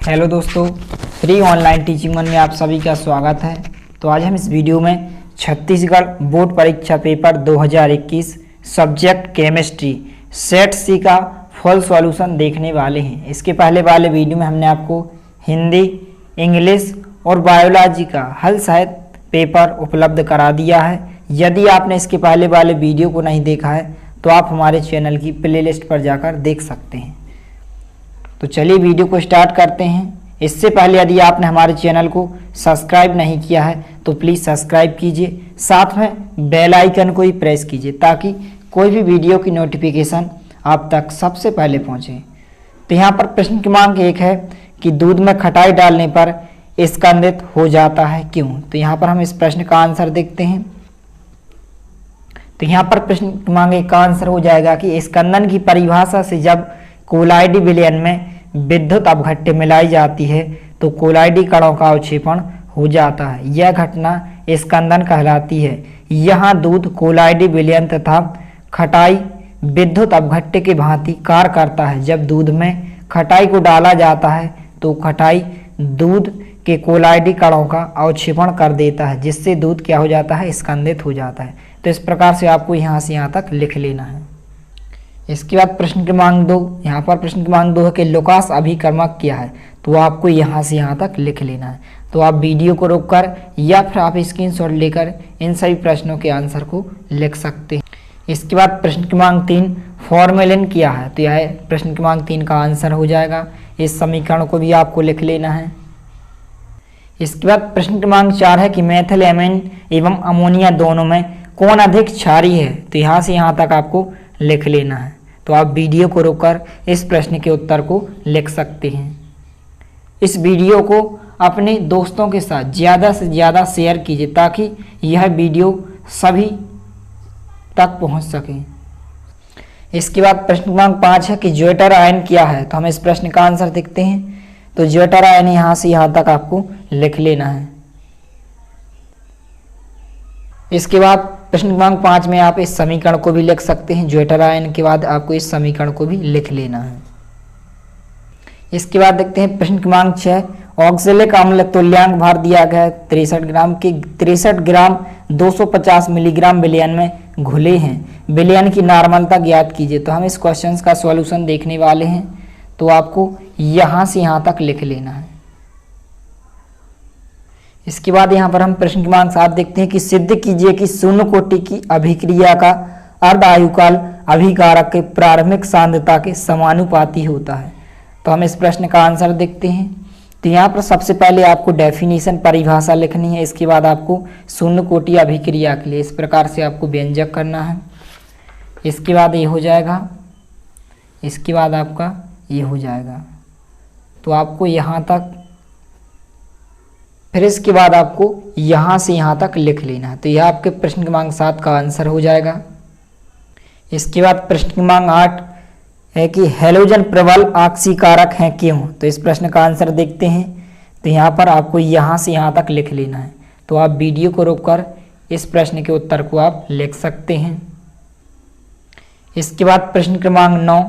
Hello दोस्तों, free online teaching one में आप सभी का स्वागत है। तो आज हम इस वीडियो में छत्तीसगढ़ बोर्ड परीक्षा पेपर 2021 सब्जेक्ट केमिस्ट्री सेट सी का फुल सॉल्यूशन देखने वाले हैं। इसके पहले वाले वीडियो में हमने आपको हिंदी, इंग्लिश और बायोलॉजी का हल सहित पेपर उपलब्ध करा दिया है। यदि आपने इसके पहले वाले वीडियो को नहीं देखा है तो आप हमारे चैनल की प्लेलिस्ट पर जाकर देख सकते हैं। तो चलिए वीडियो को स्टार्ट करते हैं। इससे पहले यदि आपने हमारे चैनल को सब्सक्राइब नहीं किया है तो प्लीज़ सब्सक्राइब कीजिए, साथ में बेल आइकन को ही प्रेस कीजिए ताकि कोई भी वीडियो की नोटिफिकेशन आप तक सबसे पहले पहुंचे। तो यहाँ पर प्रश्न क्रमांक 1 है कि दूध में खटाई डालने पर स्कंदित हो जाता है क्यों। तो यहाँ पर हम इस प्रश्न का आंसर देखते हैं। तो यहाँ पर प्रश्न क्रमांक 1 का आंसर हो जाएगा कि स्कंदन की परिभाषा से जब कोलाइडी विलयन में विद्युत अपघट्य मिलाई जाती है तो कोलाइडी कणों का अवक्षेपण हो जाता है। यह घटना स्कंदन कहलाती है। यहाँ दूध कोलाइडी विलयन तथा खटाई विद्युत अपघट्य के भांति कार्य करता है। जब दूध में खटाई को डाला जाता है तो खटाई दूध के कोलाइडी कणों का अवक्षेपण कर देता है, जिससे दूध क्या हो जाता है, स्कंदित हो जाता है। तो इस प्रकार से आपको यहाँ से यहाँ तक लिख लेना है। इसके बाद प्रश्न क्रमांक 2, यहाँ पर प्रश्न क्रमांक 2 है कि लुकास अभिकर्मक क्या है। तो आपको यहाँ से यहाँ तक लिख लेना है। तो आप वीडियो को रोककर या फिर आप स्क्रीनशॉट लेकर इन सभी प्रश्नों के आंसर को लिख सकते हैं। इसके बाद प्रश्न क्रमांक 3 फॉर्मेलिन क्या है। तो यह प्रश्न क्रमांक 3 का आंसर हो जाएगा। इस समीकरण को भी आपको लिख लेना है। इसके बाद प्रश्न क्रमांक 4 है कि मेथिल एमीन एवं अमोनिया दोनों में कौन अधिक क्षारीय है। तो यहाँ से यहाँ तक आपको लिख लेना है। तो आप वीडियो को रोककर इस प्रश्न के उत्तर को लिख सकते हैं। इस वीडियो को अपने दोस्तों के साथ ज़्यादा से ज़्यादा शेयर कीजिए ताकि यह वीडियो सभी तक पहुंच सके। इसके बाद प्रश्न क्रमांक 5 है कि ज्वेटर आयन क्या है। तो हम इस प्रश्न का आंसर देखते हैं। तो ज्वेटर आयन यहाँ से यहाँ तक आपको लिख लेना है। इसके बाद प्रश्न क्रमांक 5 में आप इस समीकरण को भी लिख सकते हैं। ज्वेटर आयन के बाद आपको इस समीकरण को भी लिख लेना है। इसके बाद देखते हैं प्रश्न क्रमांक 6 ऑक्जेलिक अम्ल तुल्यांक भार दिया गया है 63 ग्राम की 63 ग्राम 250 मिलीग्राम विलयन में घुले हैं। विलयन की नॉर्मलता ज्ञात कीजिए। तो हम इस क्वेश्चन का सॉल्यूशन देखने वाले हैं। तो आपको यहाँ से यहाँ तक लिख लेना है। इसके बाद यहाँ पर हम प्रश्न क्रमांक 7 देखते हैं कि सिद्ध कीजिए कि शून्य कोटि की अभिक्रिया का अर्ध आयुकाल अभिकारक के प्रारंभिक सांद्रता के समानुपाती होता है। तो हम इस प्रश्न का आंसर देखते हैं। तो यहाँ पर सबसे पहले आपको डेफिनेशन परिभाषा लिखनी है। इसके बाद आपको शून्य कोटि अभिक्रिया के लिए इस प्रकार से आपको व्यंजक करना है। इसके बाद ये हो जाएगा, इसके बाद आपका ये हो जाएगा। तो आपको यहाँ तक, फिर इसके बाद आपको यहाँ से यहाँ तक लिख लेना है। तो यह आपके प्रश्न क्रमांक 7 का आंसर हो जाएगा। इसके बाद प्रश्न क्रमांक 8 है कि हैलोजन प्रबल ऑक्सीकारक हैं क्यों। तो इस प्रश्न का आंसर देखते हैं। तो यहाँ पर आपको यहाँ से यहाँ तक लिख लेना है। तो आप वीडियो को रोककर इस प्रश्न के उत्तर को आप लिख सकते हैं। इसके बाद प्रश्न क्रमांक 9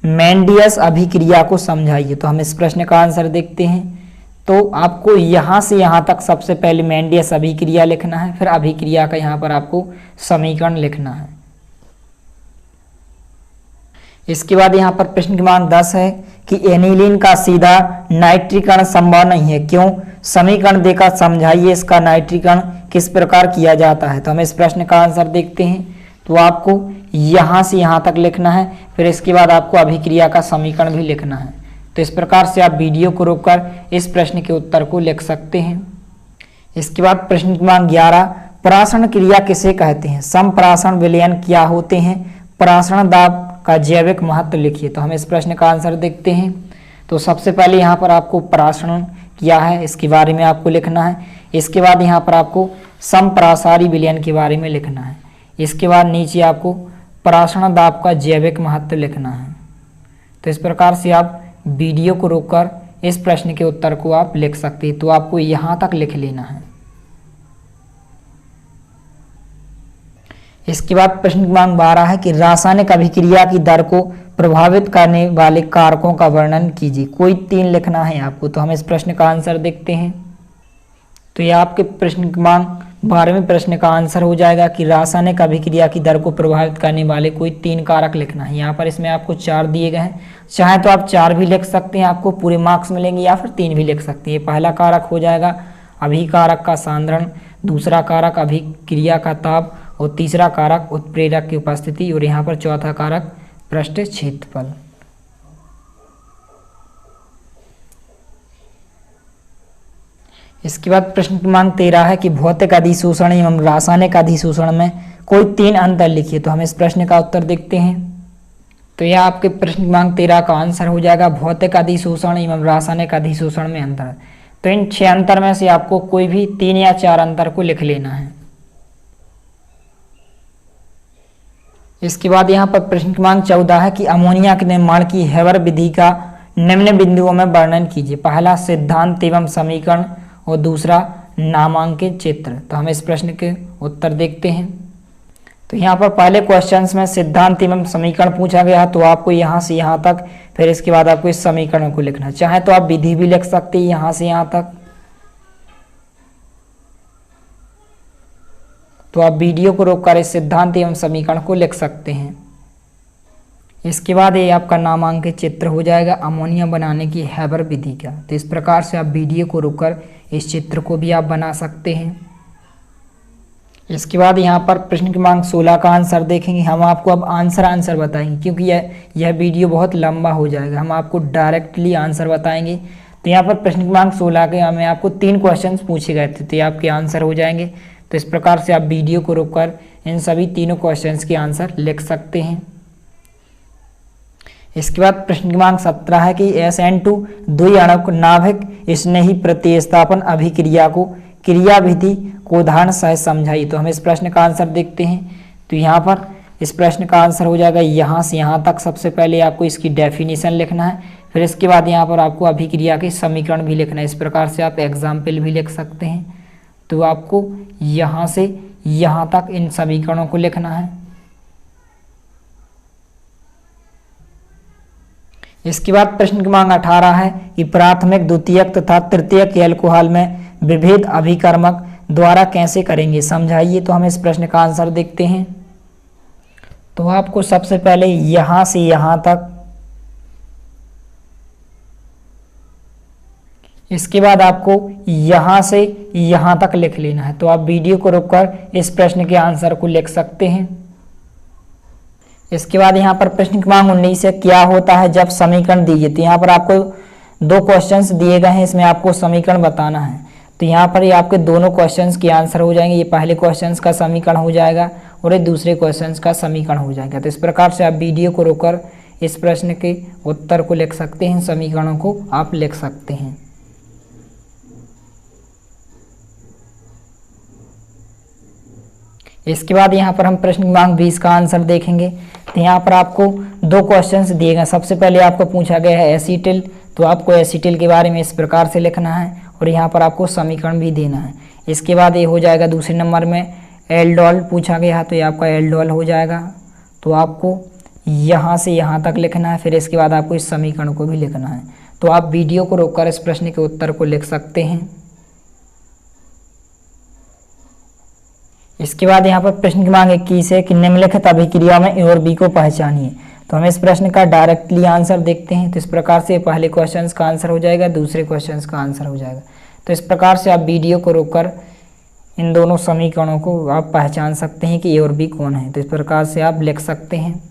मेंडियस अभिक्रिया को समझाइए। तो हम इस प्रश्न का आंसर देखते हैं। तो आपको यहाँ से यहाँ तक सबसे पहले मेंडियस अभिक्रिया लिखना है, फिर अभिक्रिया का यहाँ पर आपको समीकरण लिखना है। इसके बाद यहाँ पर प्रश्न क्रमांक 10 है कि एनिलीन का सीधा नाइट्रीकरण संभव नहीं है क्यों। समीकरण देकर समझाइए इसका नाइट्रीकरण किस प्रकार किया जाता है। तो हम इस प्रश्न का आंसर देखते हैं। तो आपको यहाँ से यहाँ तक लिखना है, फिर इसके बाद आपको अभिक्रिया का समीकरण भी लिखना है। तो इस प्रकार से आप वीडियो को रोककर इस प्रश्न के उत्तर को लिख सकते हैं। इसके बाद प्रश्न क्रमांक 11 परासरण क्रिया किसे कहते हैं। समपरासरण विलयन क्या होते हैं। परासरण दाब का जैविक महत्व लिखिए। तो हम इस प्रश्न का आंसर देखते हैं। तो सबसे पहले यहाँ पर आपको परासरण क्या है इसके बारे में आपको लिखना है। इसके बाद यहाँ पर आपको समपरासारी विलयन के बारे में लिखना है। इसके बाद नीचे आपको परासरण दाब का जैविक महत्व लिखना है। तो इस प्रकार से आप वीडियो को रोककर इस प्रश्न के उत्तर को आप लिख सकते हैं। तो आपको यहाँ तक लिख लेना है। इसके बाद प्रश्न क्रमांक 12 है कि रासायनिक अभिक्रिया की दर को प्रभावित करने वाले कारकों का वर्णन कीजिए। कोई 3 लिखना है आपको। तो हम इस प्रश्न का आंसर देखते हैं। तो ये आपके प्रश्न क्रमांक 12वें प्रश्न का आंसर हो जाएगा कि रासायनिक अभिक्रिया की दर को प्रभावित करने वाले कोई 3 कारक लिखना है। यहाँ पर इसमें आपको 4 दिए गए हैं, चाहे तो आप 4 भी लिख सकते हैं, आपको पूरे मार्क्स मिलेंगे, या फिर 3 भी लिख सकते हैं। पहला कारक हो जाएगा अभिकारक का सांद्रण, दूसरा कारक अभिक्रिया का ताप, और तीसरा कारक उत्प्रेरक की उपस्थिति, और यहाँ पर चौथा कारक पृष्ठ क्षेत्रफल। इसके बाद प्रश्न क्रमांक 13 है कि भौतिक अधिशोषण एवं रासायनिक अधिशोषण में कोई 3 अंतर लिखिए। तो हम इस प्रश्न का उत्तर देखते हैं। तो यह आपके प्रश्न क्रमांक 13 का आंसर हो जाएगा भौतिक अधिशोषण एवं रासायनिक अधिशोषण में अंतर। तो इन 6 अंतर में से आपको कोई भी 3 या 4 अंतर को लिख लेना है। इसके बाद यहाँ पर प्रश्न क्रमांक 14 है कि अमोनिया के निर्माण की हेबर विधि का निम्न बिंदुओं में वर्णन कीजिए। पहला सिद्धांत एवं समीकरण, और दूसरा नामांकित चित्र। तो हम इस प्रश्न के उत्तर देखते हैं। तो यहाँ पर पहले क्वेश्चंस में सिद्धांत एवं समीकरण पूछा गया, तो आपको यहाँ से यहाँ तक, फिर इसके बाद आपको इस समीकरण को लिखना है। चाहे तो आप विधि भी लिख सकते हैं यहाँ से यहाँ तक। तो आप वीडियो को रोककर इस सिद्धांत एवं समीकरण को लिख सकते हैं। इसके बाद ये आपका नामांकित चित्र हो जाएगा अमोनिया बनाने की हेबर विधि का। तो इस प्रकार से आप वीडियो को रोककर इस चित्र को भी आप बना सकते हैं। इसके बाद यहाँ पर प्रश्न क्रमांक 16 का आंसर देखेंगे। हम आपको अब आंसर बताएंगे, क्योंकि यह वीडियो बहुत लंबा हो जाएगा। हम आपको डायरेक्टली आंसर बताएंगे। तो यहाँ पर प्रश्न क्रमांक 16 के हमें आपको 3 क्वेश्चन पूछे गए थे, तो ये आपके आंसर हो जाएंगे। तो इस प्रकार से आप वीडियो को रोककर इन सभी तीनों क्वेश्चंस के आंसर लिख सकते हैं। इसके बाद प्रश्न क्रमांक 17 है कि SN2 द्विआण्विक नाभिक स्नेही प्रतिस्थापन अभिक्रिया को क्रिया विधि को उदाहरण सहित समझाइए। तो हम इस प्रश्न का आंसर देखते हैं। तो यहाँ पर इस प्रश्न का आंसर हो जाएगा यहाँ से यहाँ तक। सबसे पहले आपको इसकी डेफिनेशन लिखना है, फिर इसके बाद यहाँ पर आपको अभिक्रिया के समीकरण भी लिखना है। इस प्रकार से आप एग्जाम्पल भी लिख सकते हैं। तो आपको यहाँ से यहाँ तक इन समीकरणों को लिखना है। इसके बाद प्रश्न क्रमांक 18 है कि प्राथमिक, द्वितीयक तथा तृतीयक एल्कोहल में विभेद अभिकर्मक द्वारा कैसे करेंगे, समझाइए। तो हम इस प्रश्न का आंसर देखते हैं। तो आपको सबसे पहले यहाँ से यहाँ तक, इसके बाद आपको यहाँ से यहाँ तक लिख लेना है। तो आप वीडियो को रोककर इस प्रश्न के आंसर को लिख सकते हैं। इसके बाद यहाँ पर प्रश्न क्रमांक 19 है क्या होता है जब समीकरण दीजिए। तो यहाँ पर आपको 2 क्वेश्चंस दिए गए हैं, इसमें आपको समीकरण बताना है। तो यहाँ पर ये आपके दोनों क्वेश्चंस के आंसर हो जाएंगे। ये पहले क्वेश्चंस का समीकरण हो जाएगा और ये दूसरे क्वेश्चंस का समीकरण हो जाएगा। तो इस प्रकार से आप वीडियो को रोककर इस प्रश्न के उत्तर को लिख सकते हैं, समीकरणों को आप लिख सकते हैं। इसके बाद यहाँ पर हम प्रश्न क्रमांक 20 का आंसर देखेंगे। तो यहाँ पर आपको 2 क्वेश्चंस दिए गए। सबसे पहले आपको पूछा गया है एसीटिल, तो आपको एसीटिल के बारे में इस प्रकार से लिखना है और यहाँ पर आपको समीकरण भी देना है। इसके बाद ये हो जाएगा दूसरे नंबर में एल्डोल पूछा गया है, तो ये आपका एल्डोल हो जाएगा। तो आपको यहाँ से यहाँ तक लिखना है, फिर इसके बाद आपको इस समीकरण को भी लिखना है। तो आप वीडियो को रोककर इस प्रश्न के उत्तर को लिख सकते हैं। इसके बाद यहाँ पर प्रश्न क्रमांक 21 है कि निम्नलिखित अभिक्रिया में ए और बी को पहचानिए। तो हम इस प्रश्न का डायरेक्टली आंसर देखते हैं। तो इस प्रकार से पहले क्वेश्चन का आंसर हो जाएगा, दूसरे क्वेश्चन का आंसर हो जाएगा। तो इस प्रकार से आप वीडियो को रोककर इन दोनों समीकरणों को आप पहचान सकते हैं कि ए और बी कौन है। तो इस प्रकार से आप लिख सकते हैं।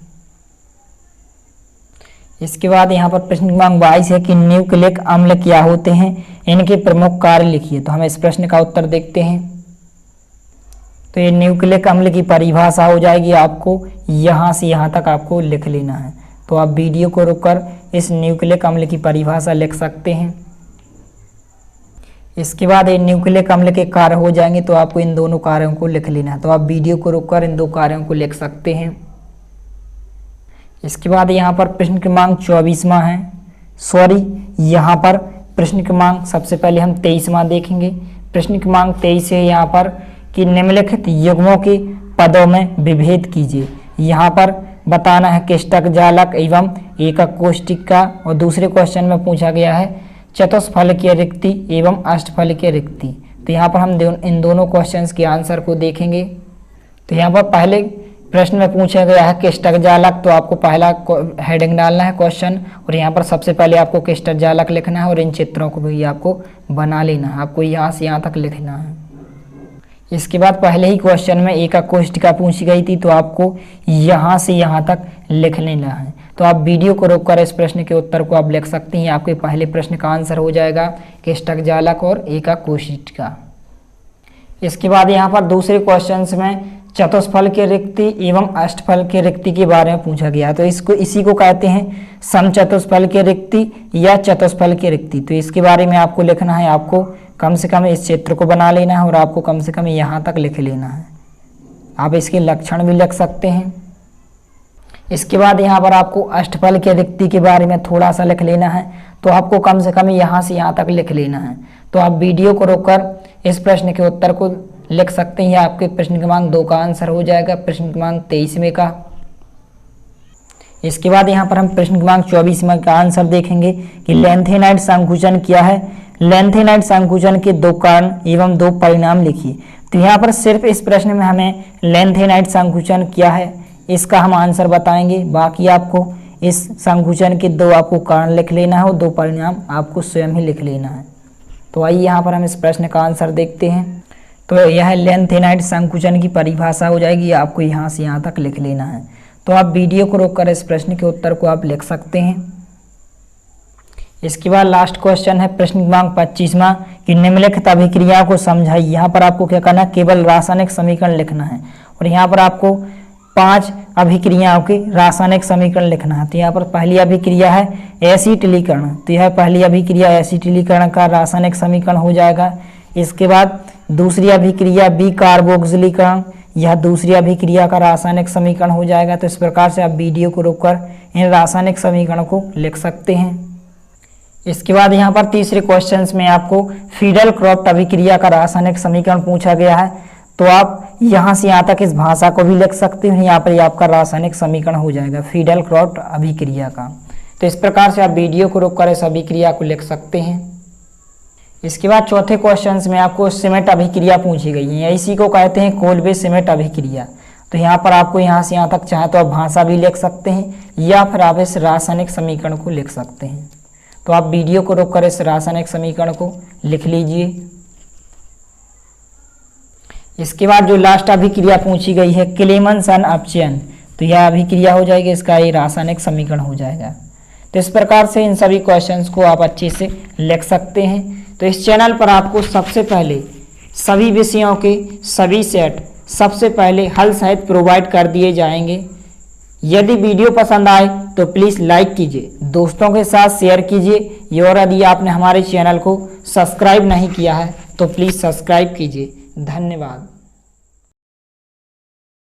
इसके बाद यहाँ पर प्रश्न क्रमांक 22 है कि न्यूक्लिक अम्ल क्या होते हैं, इनके प्रमुख कार्य लिखिए। तो हम इस प्रश्न का उत्तर देखते हैं। तो ये न्यूक्लिक अम्ल की परिभाषा हो जाएगी, आपको यहाँ से यहाँ तक आपको लिख लेना है। तो आप वीडियो को रोककर इस न्यूक्लिक अम्ल की परिभाषा लिख सकते हैं। इसके बाद ये न्यूक्लिक अम्ल के कार्य हो जाएंगे, तो आपको इन दोनों कार्यों को लिख लेना है। तो आप वीडियो को रोककर इन 2 कार्यों को लिख सकते हैं। इसके बाद यहाँ पर प्रश्न क्रमांक 24वां है, यहाँ पर प्रश्न क्रमांक सबसे पहले हम 23वां देखेंगे। प्रश्न क्रमांक 23 है यहाँ पर कि निम्नलिखित युग्मों के पदों में विभेद कीजिए। यहाँ पर बताना है किष्टक जालक एवं एकक कोष्ठक का, और दूसरे क्वेश्चन में पूछा गया है चतुष्फल की रिक्ति एवं अष्टफल की रिक्ति। तो यहाँ पर हम इन दोनों क्वेश्चंस के आंसर को देखेंगे। तो यहाँ पर पहले प्रश्न में पूछा गया है किष्टक जालक, तो आपको पहला हेडिंग डालना है क्वेश्चन, और यहाँ पर सबसे पहले आपको किष्टक जालक लिखना है और इन चित्रों को भी आपको बना लेना है, आपको यहाँ से यहाँ तक लिखना है। इसके बाद पहले ही क्वेश्चन में एकक कोष्ठिका पूछी गई थी, तो आपको यहाँ से यहाँ तक लिख लेना है। तो आप वीडियो को रोककर इस प्रश्न के उत्तर को आप लिख सकते हैं। आपके पहले प्रश्न का आंसर हो जाएगा किष्टक जालक और एकक कोष्ठिका। इसके बाद यहाँ पर दूसरे क्वेश्चन में चतुष्फल की रिक्ति एवं अष्टफल की रिक्ति के बारे में पूछा गया। तो इसी को कहते हैं समचतुष्फल की रिक्ति या चतुष्फल की रिक्ति। तो इसके बारे में आपको लिखना है, आपको कम से कम इस क्षेत्र को बना लेना है और आपको कम से कम यहाँ तक लिख लेना है। आप इसके लक्षण भी लिख सकते हैं। इसके बाद यहाँ पर आपको अष्टफल की रिक्ति के बारे में थोड़ा सा लिख लेना है, तो आपको कम से कम यहाँ से यहाँ तक लिख लेना है। तो आप वीडियो को रोककर इस प्रश्न के उत्तर को लिख सकते हैं। आपके प्रश्न क्रमांक 2 का आंसर हो जाएगा प्रश्न क्रमांक 23वें का। इसके बाद यहाँ पर हम प्रश्न क्रमांक 24वें का आंसर देखेंगे कि लेंथेनाइड संकुचन क्या है। लेंथेनाइड संकुचन के 2 कारण एवं 2 परिणाम लिखिए। तो यहाँ पर सिर्फ इस प्रश्न में हमें लेंथेनाइड संकुचन क्या है इसका हम आंसर बताएंगे। बाकी आपको इस संकुचन के 2 आपको कारण लिख लेना है और 2 परिणाम आपको स्वयं ही लिख लेना है। तो आइए यहाँ पर हम इस प्रश्न का आंसर देखते हैं। तो यह लेंथेनाइड संकुचन की परिभाषा हो जाएगी, आपको यहाँ से यहाँ तक लिख लेना है। तो आप वीडियो को रोककर इस प्रश्न के उत्तर को आप लिख सकते हैं। इसके बाद लास्ट क्वेश्चन है प्रश्न क्रमांक 25वां कि निम्नलिखित अभिक्रिया को समझाइए। यहाँ पर आपको क्या करना है, केवल रासायनिक समीकरण लिखना है और यहाँ पर आपको 5 अभिक्रियाओं के रासायनिक समीकरण लिखना है। तो यहाँ पर पहली अभिक्रिया है एसिटिलीकरण, तो यह पहली अभिक्रिया एसिटिलीकरण का रासायनिक समीकरण हो जाएगा। इसके बाद दूसरी अभिक्रिया बिकार्बोक्सिलीकरण, यह दूसरी अभिक्रिया का रासायनिक समीकरण हो जाएगा। तो इस प्रकार से आप वीडियो को रोककर इन रासायनिक समीकरणों को लिख सकते हैं। इसके बाद यहाँ पर तीसरे क्वेश्चंस में आपको फीडल क्रॉफ्ट अभिक्रिया का रासायनिक समीकरण पूछा गया है, तो आप यहाँ से यहाँ तक इस भाषा को भी लिख सकते हो। यहाँ पर आपका रासायनिक समीकरण हो जाएगा फीडल क्रॉफ्ट अभिक्रिया का। तो इस प्रकार से आप वीडियो को रोककर इस अभिक्रिया को लिख सकते हैं। इसके बाद चौथे क्वेश्चंस में आपको सिमेट अभिक्रिया पूछी गई है, इसी को कहते हैं कोल्बे सिमेट अभिक्रिया। तो यहाँ पर आपको यहाँ से यहाँ तक चाहे तो आप भाषा भी लिख सकते हैं या फिर आप इस रासायनिक समीकरण को लिख सकते हैं। तो आप वीडियो को रोककर इस रासायनिक समीकरण को लिख लीजिए। इसके बाद जो लास्ट अभिक्रिया पूछी गई है क्लेमेंसन अपचयन, तो यह अभिक्रिया हो जाएगी, इसका ये रासायनिक समीकरण हो जाएगा। तो इस प्रकार से इन सभी क्वेश्चंस को आप अच्छे से लिख सकते हैं। तो इस चैनल पर आपको सबसे पहले सभी विषयों के सभी सेट सबसे पहले हल सहित प्रोवाइड कर दिए जाएंगे। यदि वीडियो पसंद आए तो प्लीज़ लाइक कीजिए, दोस्तों के साथ शेयर कीजिए और यदि आपने हमारे चैनल को सब्सक्राइब नहीं किया है तो प्लीज़ सब्सक्राइब कीजिए। धन्यवाद।